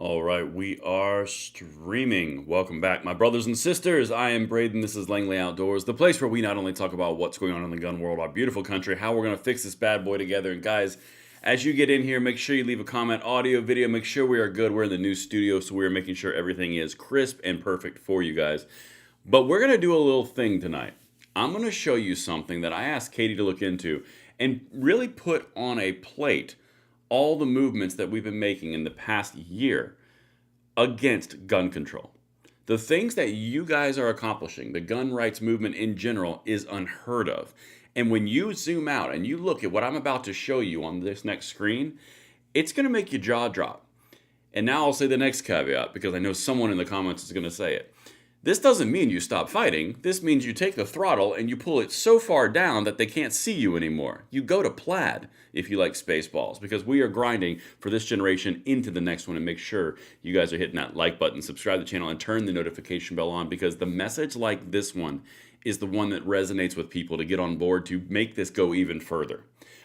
All right, we are streaming. Welcome back, my brothers and sisters. I am Braden. This is Langley Outdoors, the place where we not only talk about what's going on in the gun world, our beautiful country, how we're going to fix this bad boy together. And guys, as you get in here, make sure you leave a comment, audio, video. Make sure we are good. We're in the new studio, so we're making sure everything is crisp and perfect for you guys. But we're going to do a little thing tonight. I'm going to show you something that I asked Katie to look into and really put on a plate all the movements that we've been making in the past year against gun control. The things that you guys are accomplishing, the gun rights movement in general, is unheard of. And when you zoom out and you look at what I'm about to show you on this next screen, it's going to make your jaw drop. And now I'll say the next caveat because I know someone in the comments is going to say it. This doesn't mean you stop fighting. This means you take the throttle and you pull it so far down that they can't see you anymore. You go to plaid if you like Spaceballs, because we are grinding for this generation into the next one. And make sure you guys are hitting that like button, subscribe to the channel, and turn the notification bell on, because the message like this one is the one that resonates with people to get on board to make this go even further.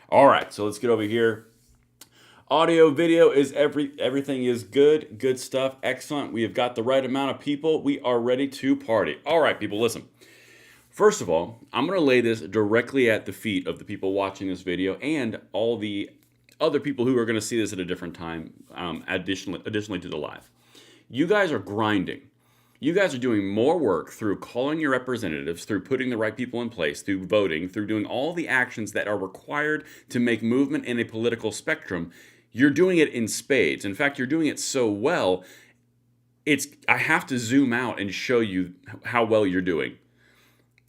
All right, so let's get over here. Audio, video is everything is good stuff, excellent. We have got the right amount of people. We are ready to party. All right, people, listen. First of all, I'm going to lay this directly at the feet of the people watching this video and all the other people who are going to see this at a different time, additionally to the live. You guys are grinding. You guys are doing more work through calling your representatives, through putting the right people in place, through voting, through doing all the actions that are required to make movement in a political spectrum. You're doing it in spades. In fact, you're doing it so well, I have to zoom out and show you how well you're doing.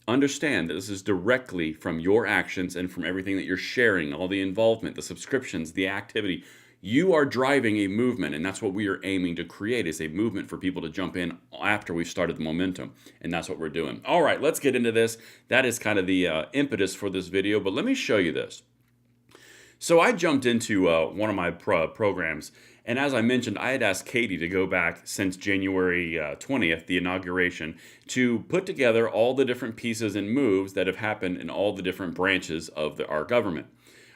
Understand that this is directly from your actions and from everything that you're sharing, all the involvement, the subscriptions, the activity. You are driving a movement, and that's what we are aiming to create, is a movement for people to jump in after we've started the momentum, and that's what we're doing. All right, let's get into this. That is kind of the impetus for this video, but let me show you this. So I jumped into one of my programs, and as I mentioned, I had asked Katie to go back since January 20th, the inauguration, to put together all the different pieces and moves that have happened in all the different branches of our government.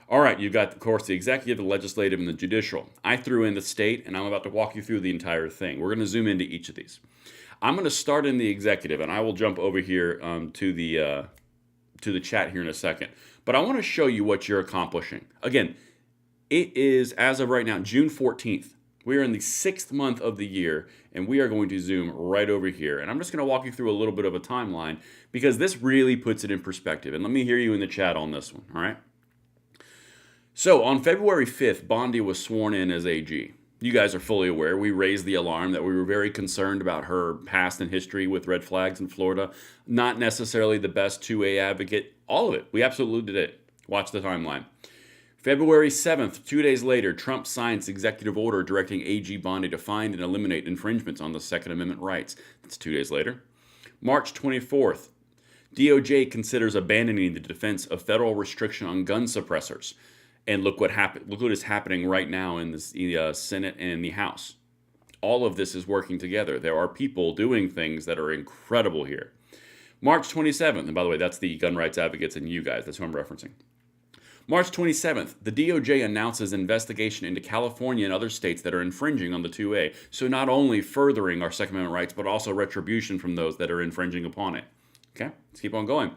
All right, you've got, of course, the executive, the legislative, and the judicial. I threw in the state, and I'm about to walk you through the entire thing. We're going to zoom into each of these. I'm going to start in the executive, and I will jump over here to the chat here in a second. But I want to show you what you're accomplishing. Again, it is, as of right now, June 14th. We are in the 6th month of the year, and we are going to zoom right over here. And I'm just going to walk you through a little bit of a timeline, because this really puts it in perspective. And let me hear you in the chat on this one, all right? So on February 5th, Bondi was sworn in as AG. You guys are fully aware. We raised the alarm that we were very concerned about her past and history with red flags in Florida. Not necessarily the best 2A advocate. All of it. We absolutely did it. Watch the timeline. February 7th, 2 days later, Trump signs executive order directing AG Bondi to find and eliminate infringements on the Second Amendment rights. That's 2 days later. March 24th, DOJ considers abandoning the defense of federal restriction on gun suppressors. And look what happened. Look what is happening right now in the Senate and the House. All of this is working together. There are people doing things that are incredible here. March 27th, and by the way, that's the gun rights advocates and you guys. That's who I'm referencing. March 27th, the DOJ announces investigation into California and other states that are infringing on the 2A. So not only furthering our Second Amendment rights, but also retribution from those that are infringing upon it. Okay, let's keep on going.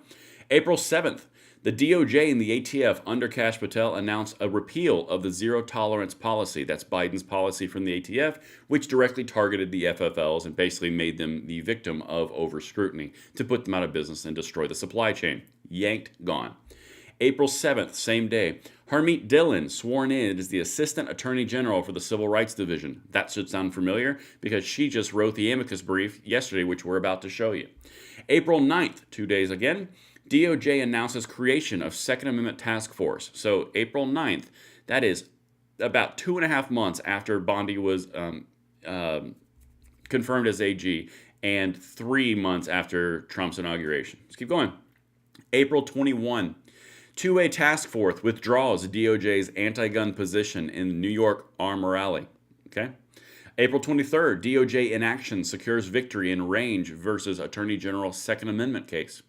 April 7th, the DOJ and the ATF under Kash Patel announced a repeal of the zero tolerance policy. That's Biden's policy from the ATF, which directly targeted the FFLs and basically made them the victim of over scrutiny to put them out of business and destroy the supply chain. Yanked, gone. April 7th, same day, Harmeet Dillon sworn in as the Assistant Attorney General for the Civil Rights Division. That should sound familiar because she just wrote the amicus brief yesterday, which we're about to show you. April 9th, 2 days again, DOJ announces creation of Second Amendment Task Force. So April 9th, that is about 2.5 months after Bondi was confirmed as AG and 3 months after Trump's inauguration. Let's keep going. April 21, 2A Task Force withdraws DOJ's anti-gun position in New York armed rally. Okay. April 23rd, DOJ inaction secures victory in Range versus Attorney General's Second Amendment case.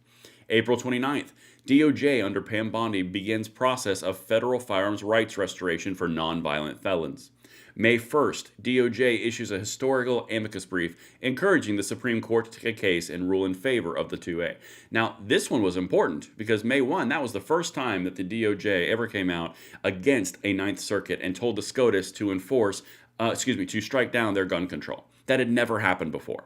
April 29th, DOJ under Pam Bondi begins process of federal firearms rights restoration for nonviolent felons. May 1st, DOJ issues a historical amicus brief encouraging the Supreme Court to take a case and rule in favor of the 2A. Now, this one was important because May 1, that was the first time that the DOJ ever came out against a Ninth Circuit and told the SCOTUS to to strike down their gun control. That had never happened before.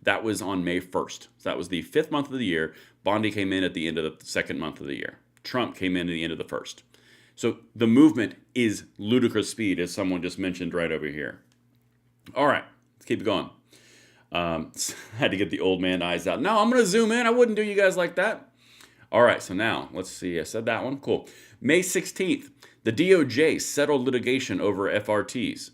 That was on May 1st. So that was the 5th month of the year. Bondi came in at the end of the 2nd month of the year. Trump came in at the end of the 1st. So the movement is ludicrous speed, as someone just mentioned right over here. All right, let's keep it going. Had to get the old man eyes out. No, I'm going to zoom in. I wouldn't do you guys like that. All right, so now, let's see. I said that one. Cool. May 16th, the DOJ settled litigation over FRTs.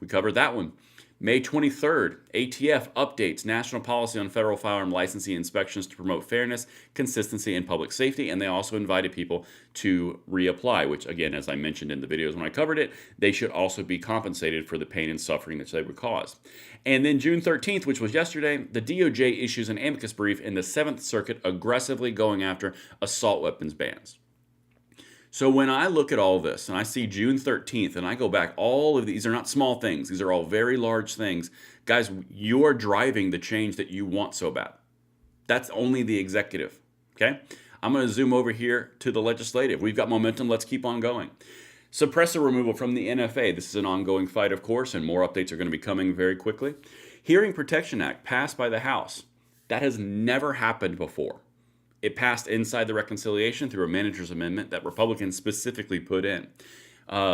We covered that one. May 23rd, ATF updates national policy on federal firearm licensing inspections to promote fairness, consistency, and public safety. And they also invited people to reapply, which, again, as I mentioned in the videos when I covered it, they should also be compensated for the pain and suffering that they would cause. And then June 13th, which was yesterday, the DOJ issues an amicus brief in the 7th Circuit aggressively going after assault weapons bans. So when I look at all this and I see June 13th and I go back, all of these are not small things. These are all very large things. Guys, you are driving the change that you want so bad. That's only the executive, okay? I'm going to zoom over here to the legislative. We've got momentum. Let's keep on going. Suppressor removal from the NFA. This is an ongoing fight, of course, and more updates are going to be coming very quickly. Hearing Protection Act passed by the House. That has never happened before. It passed inside the reconciliation through a manager's amendment that Republicans specifically put in.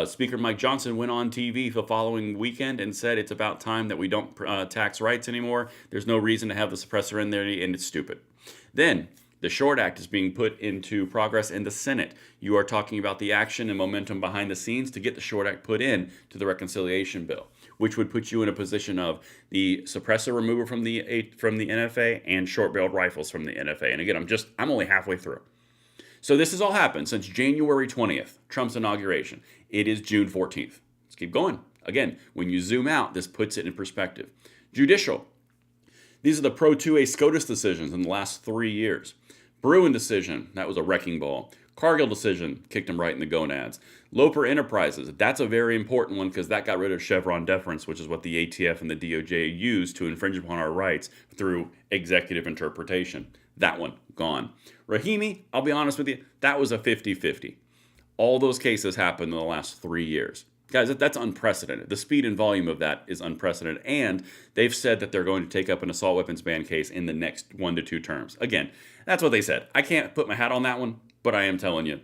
Speaker Mike Johnson went on TV the following weekend and said it's about time that we don't tax rights anymore. There's no reason to have the suppressor in there, and it's stupid. Then, the SHORT Act is being put into progress in the Senate. You are talking about the action and momentum behind the scenes to get the SHORT Act put in to the reconciliation bill, which would put you in a position of the suppressor removal from the NFA and short-barreled rifles from the NFA. And again, I'm only halfway through. So this has all happened since January 20th, Trump's inauguration. It is June 14th. Let's keep going. Again, when you zoom out, this puts it in perspective. Judicial. These are the pro-2A SCOTUS decisions in the last 3 years. Bruin decision, that was a wrecking ball. Cargill decision, kicked him right in the gonads. Loper Enterprises, that's a very important one because that got rid of Chevron deference, which is what the ATF and the DOJ used to infringe upon our rights through executive interpretation. That one, gone. Rahimi, I'll be honest with you, that was a 50-50. All those cases happened in the last 3 years. Guys, that's unprecedented. The speed and volume of that is unprecedented. And they've said that they're going to take up an assault weapons ban case in the next 1 to 2 terms. Again, that's what they said. I can't put my hat on that one, but I am telling you,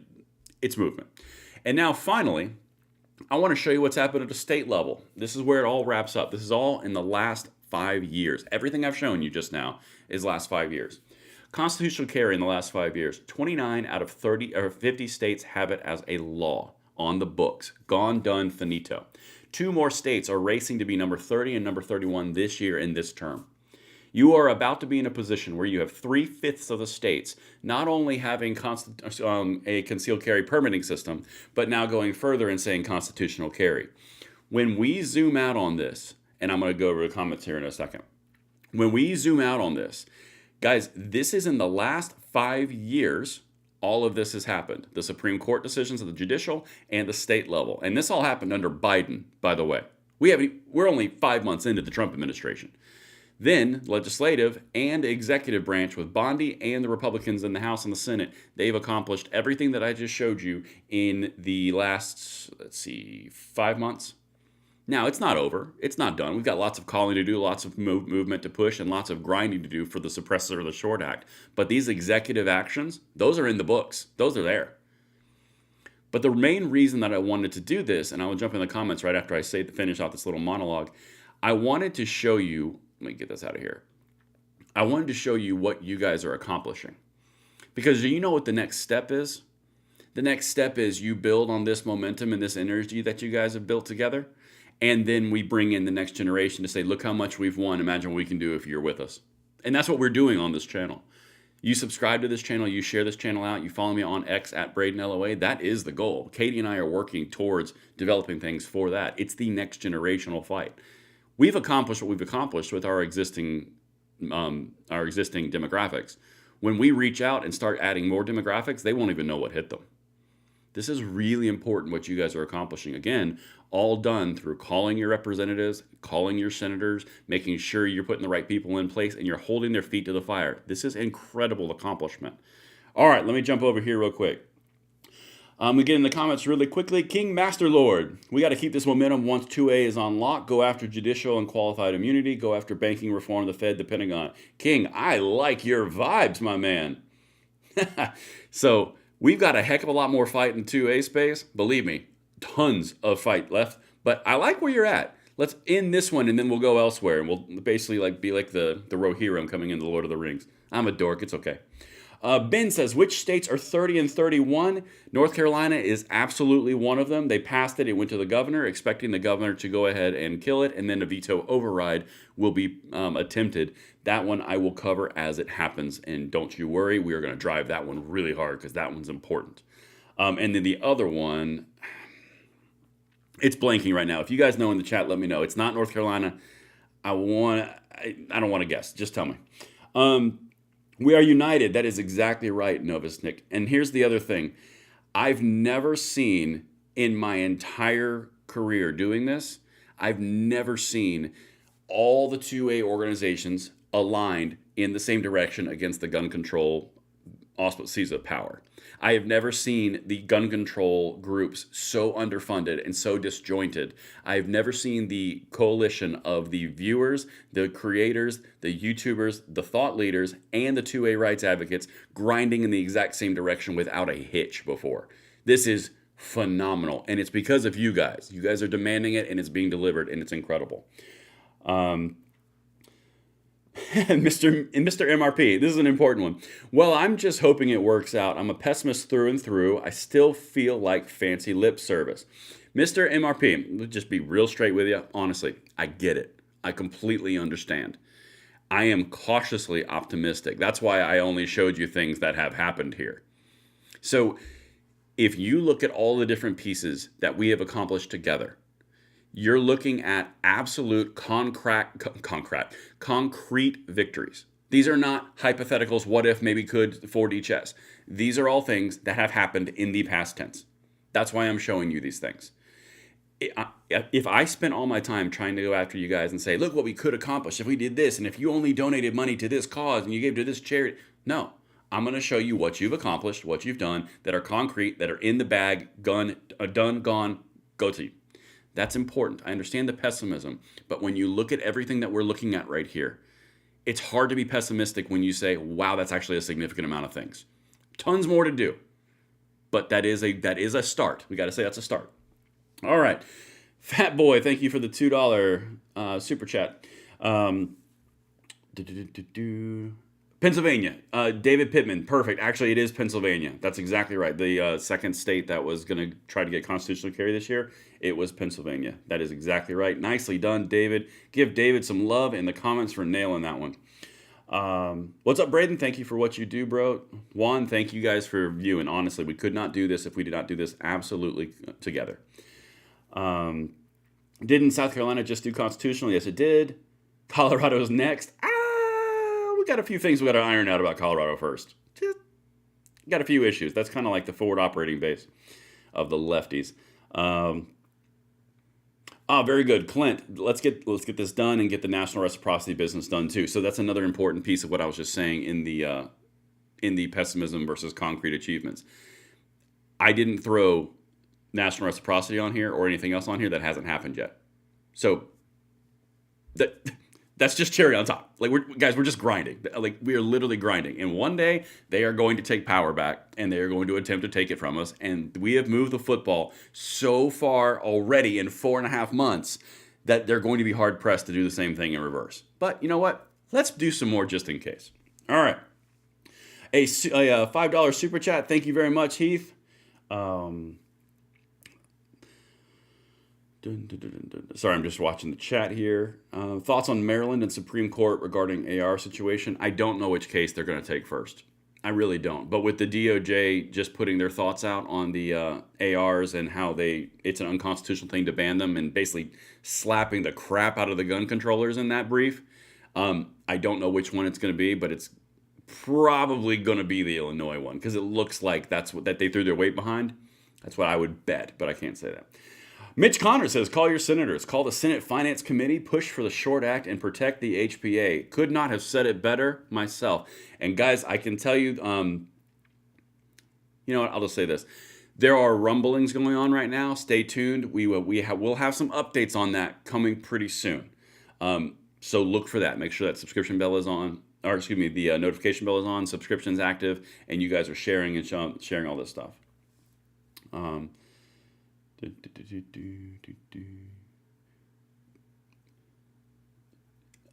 it's movement. And now, finally, I want to show you what's happened at the state level. This is where it all wraps up. This is all in the last 5 years. Everything I've shown you just now is last 5 years. Constitutional carry in the last 5 years. 29 out of 50 states have it as a law. On the books. Gone, done, finito. 2 more states are racing to be number 30 and number 31 this year in this term. You are about to be in a position where you have 3/5 of the states not only having a concealed carry permitting system, but now going further and saying constitutional carry. When we zoom out on this, and I'm going to go over the comments here in a second. When we zoom out on this, guys, this is in the last 5 years. All of this has happened. The Supreme Court decisions at the judicial and the state level. And this all happened under Biden, by the way. We're only 5 months into the Trump administration. Then, legislative and executive branch with Bondi and the Republicans in the House and the Senate, they've accomplished everything that I just showed you in the last, 5 months. Now, it's not over. It's not done. We've got lots of calling to do, lots of movement to push, and lots of grinding to do for the suppressor of the SHORT Act. But these executive actions, those are in the books. Those are there. But the main reason that I wanted to do this, and I will jump in the comments right after I finish out this little monologue, I wanted to show you, let me get this out of here. I wanted to show you what you guys are accomplishing. Because do you know what the next step is? The next step is you build on this momentum and this energy that you guys have built together. And then we bring in the next generation to say, look how much we've won. Imagine what we can do if you're with us. And that's what we're doing on this channel. You subscribe to this channel, you share this channel out, you follow me on X at Braden LOA. That is the goal. Katie and I are working towards developing things for that. It's the next generational fight. We've accomplished what we've accomplished with our existing demographics. When we reach out and start adding more demographics, they won't even know what hit them. This is really important what you guys are accomplishing. Again, all done through calling your representatives, calling your senators, making sure you're putting the right people in place and you're holding their feet to the fire. This is incredible accomplishment. All right, let me jump over here real quick. We get in the comments really quickly. King Master Lord, we got to keep this momentum once 2A is on lock. Go after judicial and qualified immunity. Go after banking reform, the Fed, the Pentagon. King, I like your vibes, my man. So we've got a heck of a lot more fight in 2A space. Believe me, tons of fight left. But I like where you're at. Let's end this one and then we'll go elsewhere. And we'll basically be like the Rohirrim coming into the Lord of the Rings. I'm a dork. It's okay. Ben says, which states are 30 and 31? North Carolina is absolutely one of them. They passed it. It went to the governor, expecting the governor to go ahead and kill it, and then a veto override will be attempted. That one I will cover as it happens, and don't you worry, we are going to drive that one really hard because that one's important. And then the other one, it's blanking right now. If you guys know in the chat, let me know. It's not North Carolina. I don't want to guess. Just tell me. We are united. That is exactly right, Novusnik. And here's the other thing. I've never seen in my entire career doing this, I've never seen all the 2A organizations aligned in the same direction against the gun control auspices of power. I have never seen the gun control groups so underfunded and so disjointed. I have never seen the coalition of the viewers, the creators, the YouTubers, the thought leaders, and the 2A rights advocates grinding in the exact same direction without a hitch before. This is phenomenal, and it's because of you guys. You guys are demanding it, and it's being delivered, and it's incredible. Mr. MRP, this is an important one. Well, I'm just hoping it works out. I'm a pessimist through and through. I still feel like fancy lip service. Mr. MRP, let's just be real straight with you. Honestly, I get it. I completely understand. I am cautiously optimistic. That's why I only showed you things that have happened here. So if you look at all the different pieces that we have accomplished together, you're looking at absolute concrete victories. These are not hypotheticals, what if, maybe could, 4D chess. These are all things that have happened in the past tense. That's why I'm showing you these things. If I spent all my time trying to go after you guys and say, look what we could accomplish if we did this, and if you only donated money to this cause and you gave to this charity. No, I'm going to show you what you've accomplished, what you've done, that are concrete, that are in the bag, done, gone, go to you. That's important. I understand the pessimism, but when you look at everything that we're looking at right here, it's hard to be pessimistic when you say, wow, that's actually a significant amount of things. Tons more to do, but that is a start. We got to say that's a start. All right. Fat Boy, thank you for the $2 super chat. Pennsylvania. David Pittman. Perfect. Actually, it is Pennsylvania. That's exactly right. The second state that was going to try to get constitutional carry this year, it was Pennsylvania. That is exactly right. Nicely done, David. Give David some love in the comments for nailing that one. What's up, Braden? Thank you for what you do, bro. Juan, thank you guys for viewing. Honestly, we could not do this if we did not do this absolutely together. Didn't South Carolina just do constitutional? Yes, it did. Colorado's next. We got a few things we got to iron out about Colorado first. Just got a few issues. That's kind of like the forward operating base of the lefties. Very good, Clint. Let's get this done and get the national reciprocity business done too. So that's another important piece of what I was just saying in the pessimism versus concrete achievements. I didn't throw national reciprocity on here or anything else on here that hasn't happened yet. So that's just cherry on top. Like we're just grinding. Like we are literally grinding. And one day they are going to take power back and they are going to attempt to take it from us. And we have moved the football so far already in 4.5 months that they're going to be hard pressed to do the same thing in reverse. But you know what? Let's do some more just in case. All right. A $5 super chat. Thank you very much, Heath. Sorry, I'm just watching the chat here. Thoughts on Maryland and Supreme Court regarding AR situation? I don't know which case they're going to take first. I really don't. But with the DOJ just putting their thoughts out on the ARs and how it's an unconstitutional thing to ban them and basically slapping the crap out of the gun controllers in that brief, I don't know which one it's going to be, but it's probably going to be the Illinois one because it looks like that's what that they threw their weight behind. That's what I would bet, but I can't say that. Mitch Connor says, call your senators. Call the Senate Finance Committee. Push for the Short Act and protect the HPA. Could not have said it better myself. And guys, I can tell you, you know what? I'll just say this. There are rumblings going on right now. Stay tuned. We'll have some updates on that coming pretty soon. So look for that. Make sure that subscription bell is on. Or excuse me, the notification bell is on, subscription's active, and you guys are sharing and sharing all this stuff.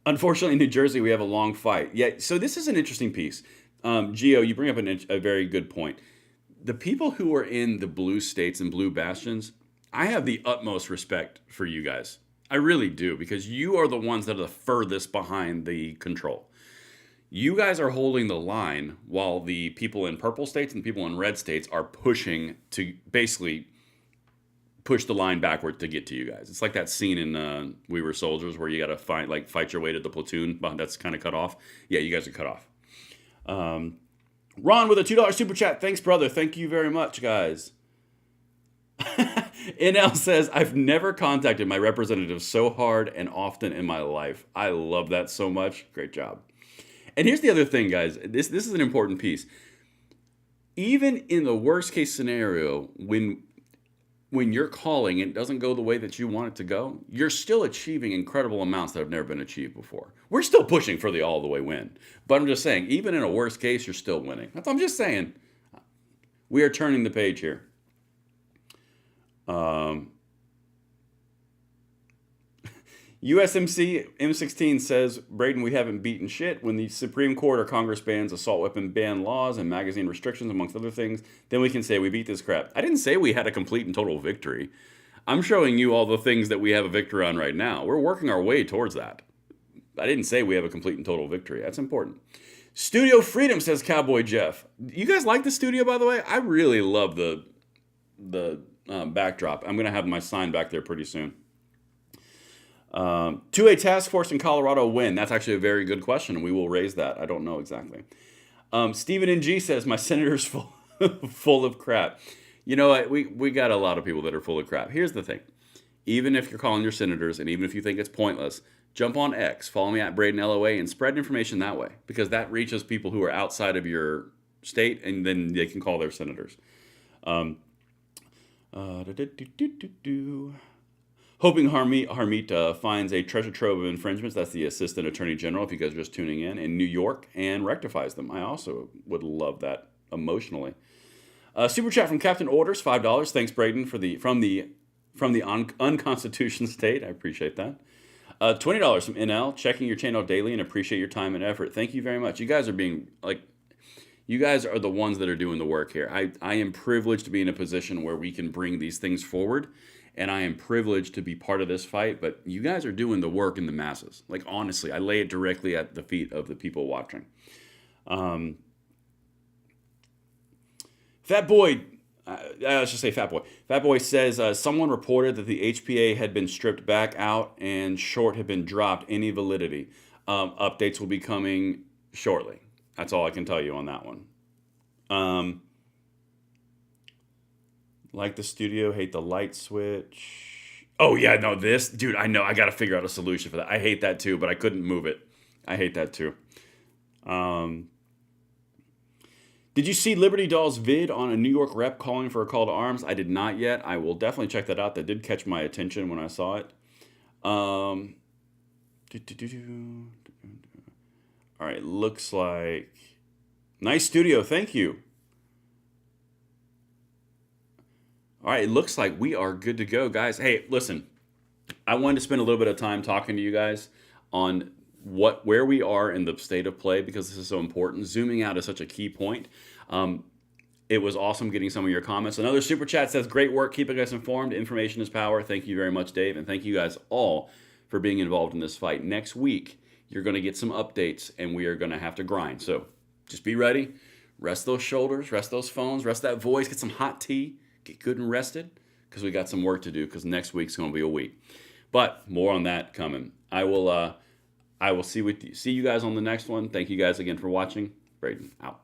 Unfortunately, in New Jersey, we have a long fight. Yeah, so this is an interesting piece. Gio, you bring up a very good point. The people who are in the blue states and blue bastions, I have the utmost respect for you guys. I really do, because you are the ones that are the furthest behind the control. You guys are holding the line while the people in purple states and people in red states are pushing to basically push the line backward to get to you guys. It's like that scene in We Were Soldiers where you got to fight your way to the platoon, but that's kind of cut off. Yeah, you guys are cut off. Ron with a $2 super chat. Thanks, brother. Thank you very much, guys. NL says, I've never contacted my representative so hard and often in my life. I love that so much. Great job. And here's the other thing, guys. This is an important piece. Even in the worst case scenario, when you're calling and it doesn't go the way that you want it to go, you're still achieving incredible amounts that have never been achieved before. We're still pushing for the all the way win. But I'm just saying, even in a worst case, you're still winning. I'm just saying. We are turning the page here. USMC M16 says, Braden, we haven't beaten shit. When the Supreme Court or Congress bans assault weapon ban laws and magazine restrictions, amongst other things, then we can say we beat this crap. I didn't say we had a complete and total victory. I'm showing you all the things that we have a victory on right now. We're working our way towards that. I didn't say we have a complete and total victory. That's important. Studio Freedom, says Cowboy Jeff. You guys like the studio, by the way? I really love the backdrop. I'm going to have my sign back there pretty soon. 2A task force in Colorado win? That's actually a very good question, and we will raise that. I don't know exactly. Stephen NG says, my senator's full of crap. You know what? We got a lot of people that are full of crap. Here's the thing. Even if you're calling your senators, and even if you think it's pointless, jump on X, follow me at Braden LOA, and spread information that way, because that reaches people who are outside of your state, and then they can call their senators. Hoping Harmeet finds a treasure trove of infringements. That's the Assistant Attorney General, if you guys are just tuning in New York, and rectifies them. I also would love that emotionally. Super chat from Captain Orders, $5. Thanks, Braden, from the unconstitution state. I appreciate that. $20 from NL, checking your channel daily and appreciate your time and effort. Thank you very much. You guys are you guys are the ones that are doing the work here. I am privileged to be in a position where we can bring these things forward, and I am privileged to be part of this fight, but you guys are doing the work in the masses. Like, honestly, I lay it directly at the feet of the people watching. Fat Boy, let's just say Fat Boy. Fat Boy says, someone reported that the HPA had been stripped back out and short had been dropped. Any validity? Updates will be coming shortly. That's all I can tell you on that one. Like the studio, hate the light switch. Oh, yeah, no, this. Dude, I know. I got to figure out a solution for that. I hate that, too, but I couldn't move it. I hate that, too. Did you see Liberty Doll's vid on a New York rep calling for a call to arms? I did not yet. I will definitely check that out. That did catch my attention when I saw it. All right, looks like... Nice studio, thank you. All right, it looks like we are good to go, guys. Hey, listen, I wanted to spend a little bit of time talking to you guys on where we are in the state of play, because this is so important. Zooming out is such a key point. It was awesome getting some of your comments. Another super chat says, great work keeping us informed. Information is power. Thank you very much, Dave. And thank you guys all for being involved in this fight. Next week, you're going to get some updates, and we are going to have to grind. So just be ready. Rest those shoulders, rest those phones, rest that voice, get some hot tea, get good and rested, because we got some work to do, because next week's going to be a week. But more on that coming. I will see you guys on the next one. Thank you guys again for watching. Braden out.